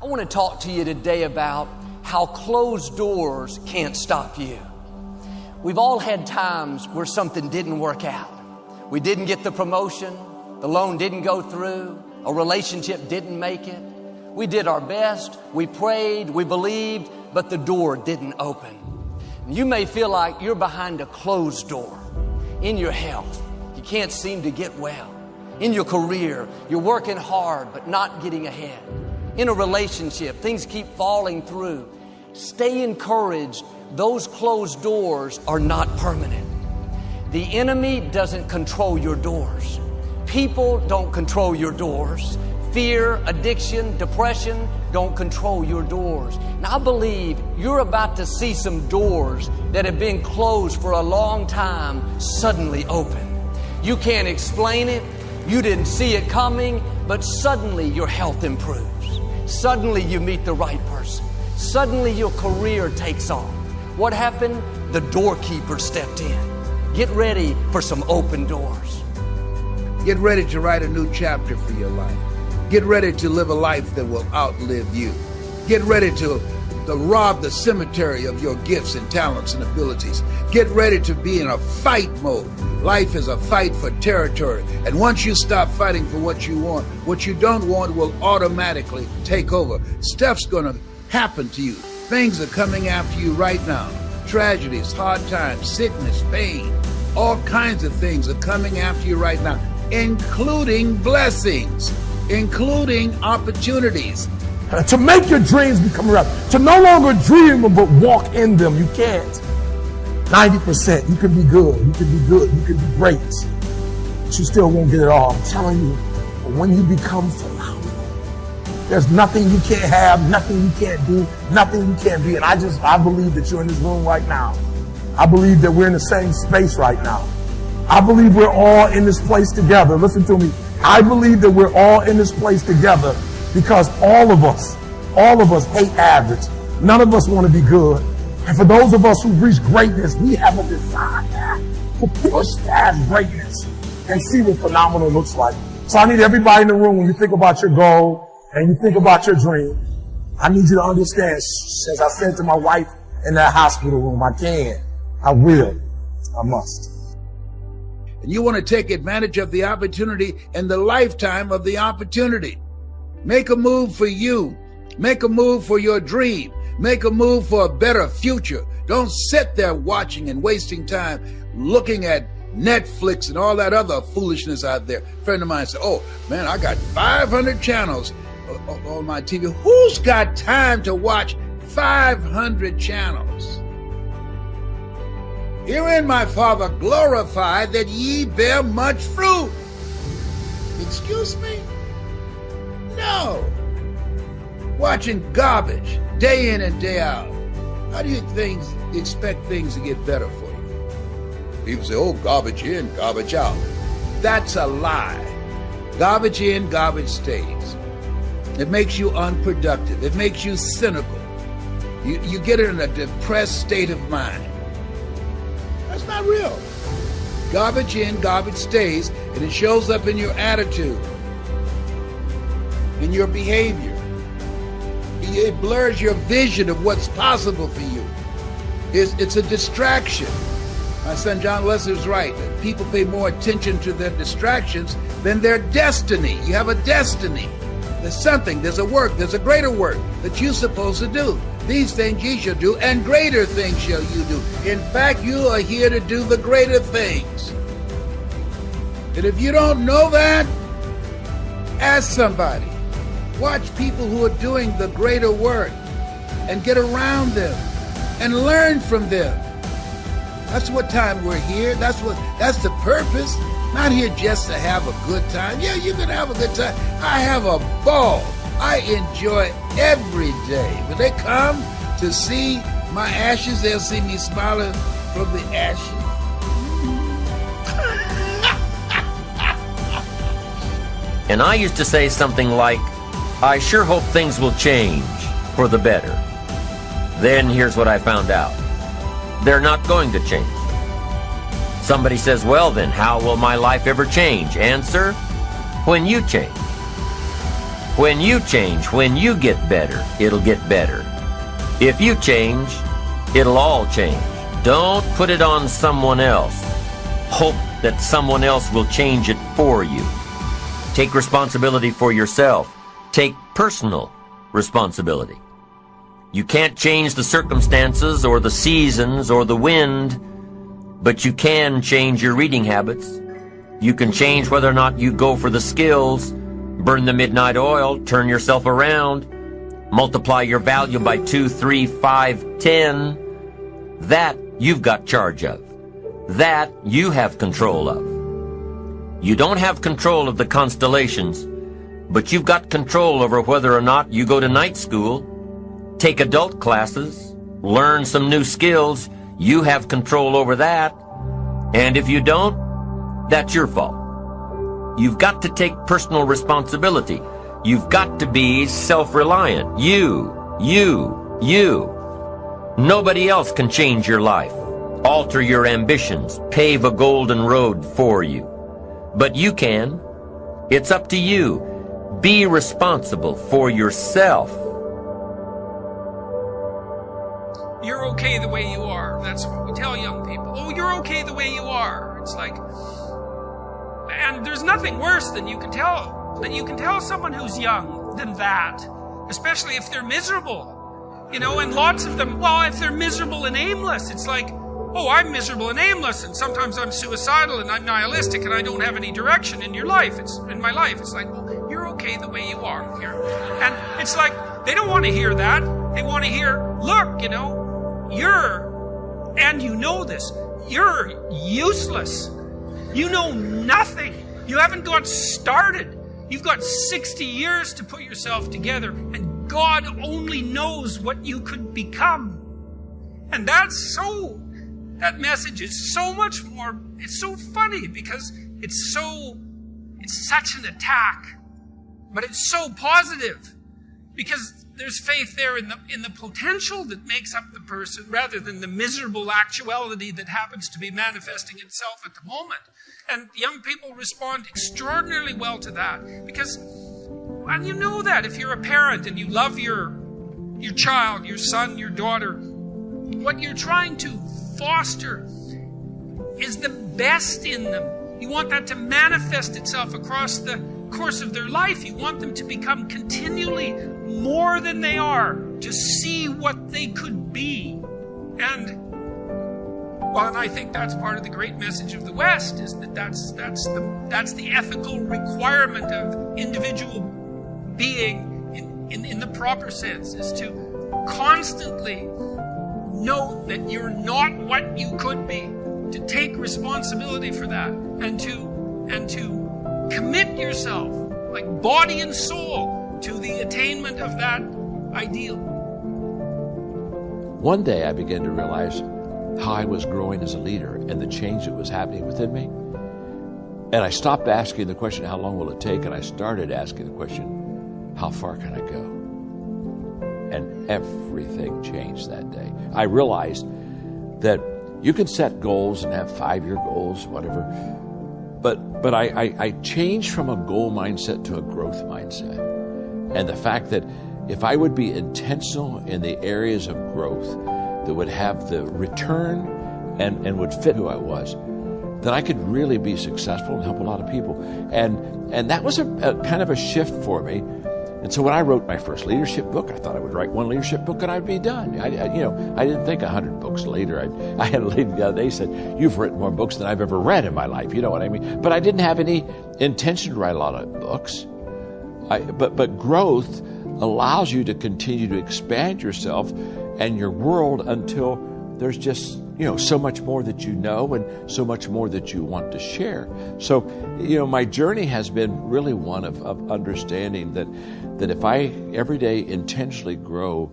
I want to talk to you today about how closed doors can't stop you. We've all had times where something didn't work out. We didn't get the promotion, the loan didn't go through, a relationship didn't make it. We did our best, we prayed, we believed, but the door didn't open. You may feel like you're behind a closed door. In your health, you can't seem to get well. In your career, you're working hard but not getting ahead. In a relationship, things keep falling through. Stay encouraged. Those closed doors are not permanent. The enemy doesn't control your doors. People don't control your doors. Fear, addiction, depression don't control your doors. Now, I believe you're about to see some doors that have been closed for a long time suddenly open. You can't explain it. You didn't see it coming, but suddenly your health improves. Suddenly you meet the right person. Suddenly your career takes off. What happened? The doorkeeper stepped in. Get ready for some open doors. Get ready to write a new chapter for your life. Get ready to live a life that will outlive you. Get ready to rob the cemetery of your gifts and talents and abilities. Get ready to be in a fight mode. Life is a fight for territory. And once you stop fighting for what you want, what you don't want will automatically take over. Stuff's going to happen to you. Things are coming after you right now. Tragedies, hard times, sickness, pain, all kinds of things are coming after you right now, including blessings, including opportunities. To make your dreams become reality. To no longer dream them, but walk in them. You can't. 90%. You can be good. You can be good. You can be great. But you still won't get it all. I'm telling you. But when you become phenomenal, there's nothing you can't have, nothing you can't do, nothing you can't be. And I believe that you're in this room right now. I believe that we're in the same space right now. I believe we're all in this place together. Listen to me. I believe that we're all in this place together because all of us hate average. None of us want to be good. And for those of us who've reached greatness, we have a desire to push past greatness and see what phenomenal looks like. So I need everybody in the room, when you think about your goal and you think about your dream, I need you to understand, as I said to my wife in that hospital room, I will, I must. And you want to take advantage of the opportunity and the lifetime of the opportunity. Make a move for you. Make a move for your dream. Make a move for a better future. Don't sit there watching and wasting time looking at Netflix and all that other foolishness out there. A friend of mine said, oh, man, I got 500 channels on my TV. Who's got time to watch 500 channels? Herein my Father glorified that ye bear much fruit. Excuse me? No. Watching garbage day in and day out. How do you expect things to get better for you? People say, oh, garbage in, garbage out. That's a lie. Garbage in, garbage stays. It makes you unproductive. It makes you cynical. You get in a depressed state of mind. That's not real. Garbage in, garbage stays, and it shows up in your attitude, in your behavior. It blurs your vision of what's possible for you. It's a distraction. My son John Leslie was right. People pay more attention to their distractions than their destiny. You have a destiny. There's something, there's a work, there's a greater work that you're supposed to do. These things ye shall do, and greater things shall you do. In fact, you are here to do the greater things. And if you don't know that, ask somebody. Watch people who are doing the greater work and get around them and learn from them. That's what time we're here. That's the purpose. Not here just to have a good time. Yeah, you can have a good time. I have a ball. I enjoy every day. When they come to see my ashes, they'll see me smiling from the ashes. And I used to say something like, I sure hope things will change for the better. Then here's what I found out. They're not going to change. Somebody says, well then, how will my life ever change? Answer, when you change. When you change, when you get better, it'll get better. If you change, it'll all change. Don't put it on someone else. Hope that someone else will change it for you. Take responsibility for yourself. Take personal responsibility. You can't change the circumstances or the seasons or the wind, but you can change your reading habits. You can change whether or not you go for the skills, burn the midnight oil, turn yourself around, multiply your value by 2, 3, 5, 10. That you've got charge of. That you have control of. You don't have control of the constellations, but you've got control over whether or not you go to night school, take adult classes, learn some new skills. You have control over that. And if you don't, that's your fault. You've got to take personal responsibility. You've got to be self-reliant. You. Nobody else can change your life, alter your ambitions, pave a golden road for you. But you can. It's up to you. Be responsible for yourself. You're okay the way you are. That's what we tell young people. Oh, you're okay the way you are. It's like, and there's nothing worse than you can tell someone who's young than that, especially if they're miserable. You know, and lots of them, well, if they're miserable and aimless, it's like, oh, I'm miserable and aimless, and sometimes I'm suicidal and I'm nihilistic and I don't have any direction in your life. It's in my life. It's like, well, you're okay the way you are here. And it's like, they don't want to hear that. They want to hear, look, you know, and you know this, you're useless. You know nothing. You haven't got started. You've got 60 years to put yourself together, and God only knows what you could become. And that message is so much more, it's so funny because it's such an attack, but it's so positive because there's faith there in the potential that makes up the person rather than the miserable actuality that happens to be manifesting itself at the moment. And young people respond extraordinarily well to that because, and you know that if you're a parent and you love your child, your son, your daughter, what you're trying to foster is the best in them. You want that to manifest itself across the course of their life. You want them to become continually more than they are, to see what they could be. And I think that's part of the great message of the West, is that that's the ethical requirement of individual being in the proper sense, is to constantly know that you're not what you could be, to take responsibility for that, and to commit yourself, like body and soul, to the attainment of that ideal. One day I began to realize how I was growing as a leader and the change that was happening within me. And I stopped asking the question, how long will it take? And I started asking the question, how far can I go? And everything changed that day. I realized that you can set goals and have 5-year goals, whatever. But I changed from a goal mindset to a growth mindset. And the fact that if I would be intentional in the areas of growth that would have the return and would fit who I was, then I could really be successful and help a lot of people. And that was a kind of a shift for me. And so when I wrote my first leadership book, I thought I would write one leadership book and I'd be done. I didn't think 100 books later. I had a lady the other day said, "You've written more books than I've ever read in my life." You know what I mean? But I didn't have any intention to write a lot of books. But growth allows you to continue to expand yourself and your world until there's just, so much more that you know and so much more that you want to share. So, my journey has been really one of understanding that if I every day intentionally grow,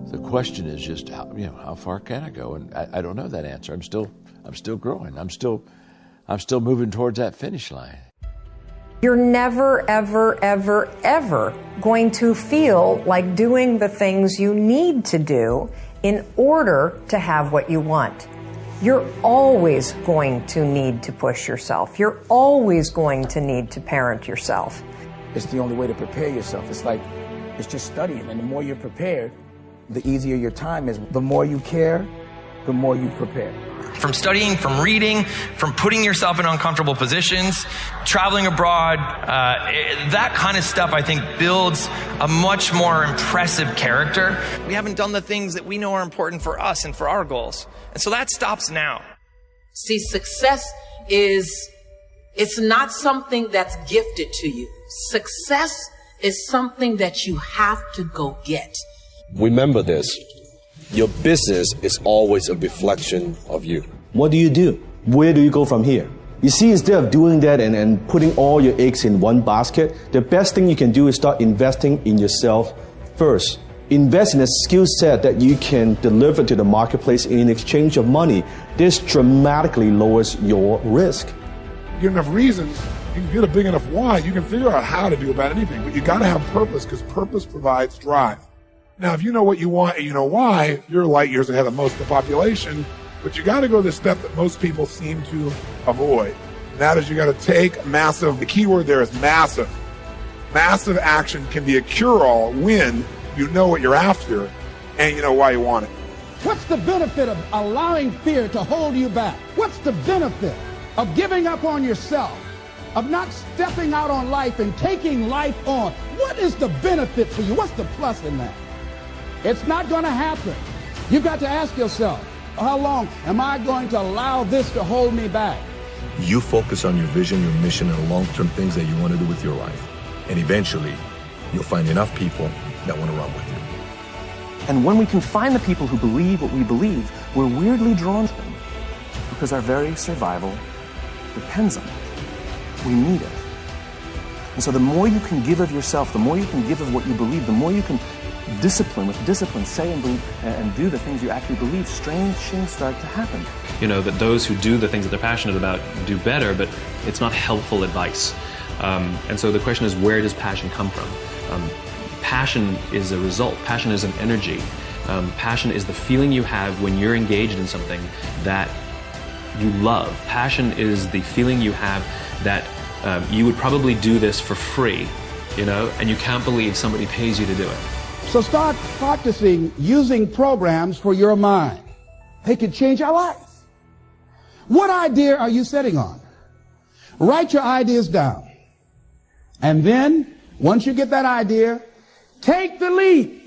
the question is just how far can I go? And I don't know that answer. I'm still growing. I'm still moving towards that finish line. You're never, ever, ever, ever going to feel like doing the things you need to do in order to have what you want. You're always going to need to push yourself. You're always going to need to parent yourself. it's the only way to prepare yourself. It's just studying. And the more you're prepared, the easier your time is. The more you care, the more you prepare. From studying, from reading, from putting yourself in uncomfortable positions, traveling abroad, that kind of stuff, I think, builds a much more impressive character. We haven't done the things that we know are important for us and for our goals. And so that stops now. See, success it's not something that's gifted to you. Success is something that you have to go get. Remember this. Your business is always a reflection of you. What do you do? Where do you go from here? You see, instead of doing that and putting all your eggs in one basket, the best thing you can do is start investing in yourself first. Invest in a skill set that you can deliver to the marketplace in exchange of money. This dramatically lowers your risk. You get enough reasons, you can get a big enough why, you can figure out how to do about anything. But you got to have purpose, because purpose provides drive. Now, if you know what you want and you know why, you're light years ahead of most of the population, but you got to go the step that most people seem to avoid. And that is, you got to take massive, the key word there is massive. Massive action can be a cure-all when you know what you're after and you know why you want it. What's the benefit of allowing fear to hold you back? What's the benefit of giving up on yourself, of not stepping out on life and taking life on? What is the benefit for you? What's the plus in that? It's not going to happen. You've got to ask yourself, how long am I going to allow this to hold me back? You focus on your vision, your mission, and long-term things that you want to do with your life. And eventually, you'll find enough people that want to run with you. And when we can find the people who believe what we believe, we're weirdly drawn to them because our very survival depends on it. We need it. And so the more you can give of yourself, the more you can give of what you believe, the more you can with discipline, say and believe, and do the things you actually believe, strange things start to happen. You know, that those who do the things that they're passionate about do better, but it's not helpful advice. And so the question is, where does passion come from? Passion is a result. Passion is an energy. Passion is the feeling you have when you're engaged in something that you love. Passion is the feeling you have that you would probably do this for free, you know, and you can't believe somebody pays you to do it. So start practicing using programs for your mind. They can change your life. What idea are you sitting on? Write your ideas down. And then, once you get that idea, take the leap.